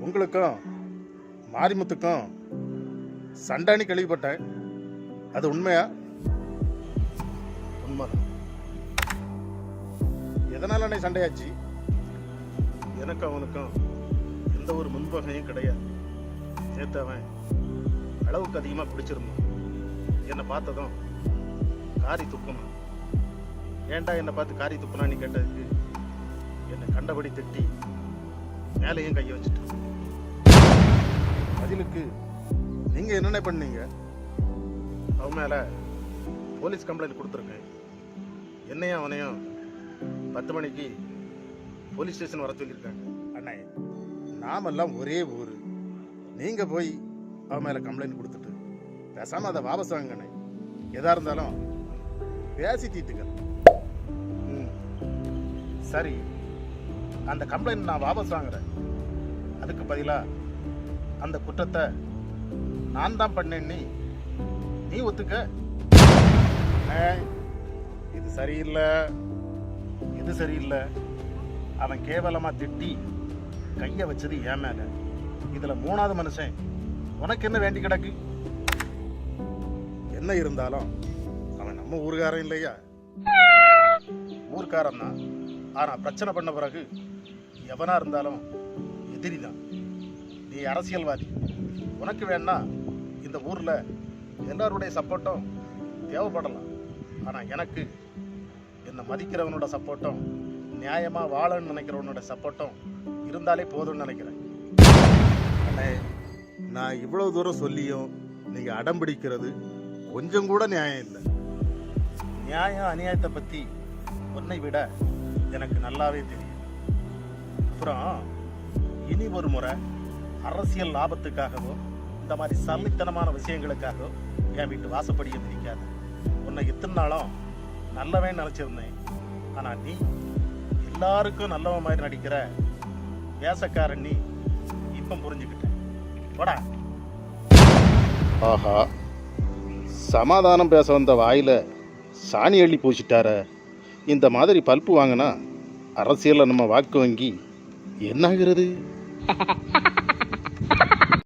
உங்களுக்கும் மாரிமுத்துக்கும் சண்டானி கேள்விப்பட்டேன், அது உண்மையா? உண்மைதான். எதனால அன்னை சண்டையாச்சு? எனக்கும் அவனுக்கும் எந்த ஒரு முன்பகையும் கிடையாது. நேற்று அவன் அளவுக்கு அதிகமாக பிடிச்சிருந்தான். என்னை பார்த்ததும் காரி துப்புனான். ஏன்டா என்னை பார்த்து காரி துப்புனான்னு கேட்டதுக்கு என்னை கண்டபடி திட்டி மேலேயும் கையை வச்சுட்டான். பதிலுக்கு நீங்கள் என்னென்ன பண்ணீங்க? அவன் மேலே போலீஸ் கம்ப்ளைண்ட் கொடுத்துருக்கேன். என்னையும் அவனையும் 10 மணிக்கு போலீஸ் ஸ்டேஷன் வர சொல்லியிருக்காங்க. அண்ணே, நாமெல்லாம் ஒரே ஊர். நீங்கள் போய் அவன் மேலே கம்ப்ளைண்ட் கொடுத்துட்டு பேசாமல் அதை வாபஸ் வாங்கண்ணே. எதாக இருந்தாலும் பேசி தீட்டுங்க. சரி, அந்த கம்ப்ளைண்ட் நான் வாபஸ் வாங்குறேன். அதுக்கு பதிலாக அந்த குற்றத்தை நான் தான் பண்ணேன்னு நீ ஒத்துக்க. இது சரியில்லை, இது சரியில்லை. அவன் கேவலமாக திட்டி கையை வச்சது ஏன் மேலே. இதில் 3வது மனுஷன் உனக்கு என்ன வேண்டி கிடக்கு? என்ன இருந்தாலும் அவன் நம்ம ஊர்காரன் இல்லையா? ஊர்க்காரன் தான். ஆனால் பிரச்சனை பண்ண பிறகு எவனா இருந்தாலும் எதிரி தான். நீ அரசியல்வாதி. உனக்கு வேணா இந்த ஊரில் எல்லாருடைய சப்போர்ட்டும் தேவைப்படலாம். ஆனால் எனக்கு என்னை மதிக்கிறவனோட சப்போர்ட்டும் நியாயமாக வாழன்னு நினைக்கிறவனோட சப்போர்ட்டும் இருந்தாலே போதும்னு நினைக்கிறேன். அண்ணே, நான் இவ்வளோ தூரம் சொல்லியும் நீங்கள் அடம் பிடிக்கிறது கொஞ்சம் கூட நியாயம் இல்லை. நியாயம் அநியாயத்தை பற்றி உன்னை விட எனக்கு நல்லாவே தெரியும். அப்புறம் இனி ஒரு முறை அரசியல் லாபத்துக்காகவோ இந்த மாதிரி சல்லித்தனமான விஷயங்களுக்காகவோ என் வீட்டு வாசப்படியை மிதிக்காது. உன்னை இத்தனை நாளும் நல்லவன் நினச்சிருந்தேன். ஆனால் நீ எல்லாருக்கும் நல்லவன் மாதிரி நடிக்கிற வேசக்காரன். நீ இப்போ புரிஞ்சுக்கிட்டேன். போடா. ஆஹா, சமாதானம் பேச வந்த வாயில் சாணி அள்ளி பூசிட்டார. இந்த மாதிரி பல்ப்பு வாங்கினா அரசியலில் நம்ம வாக்கு வங்கி என்னாகிறது?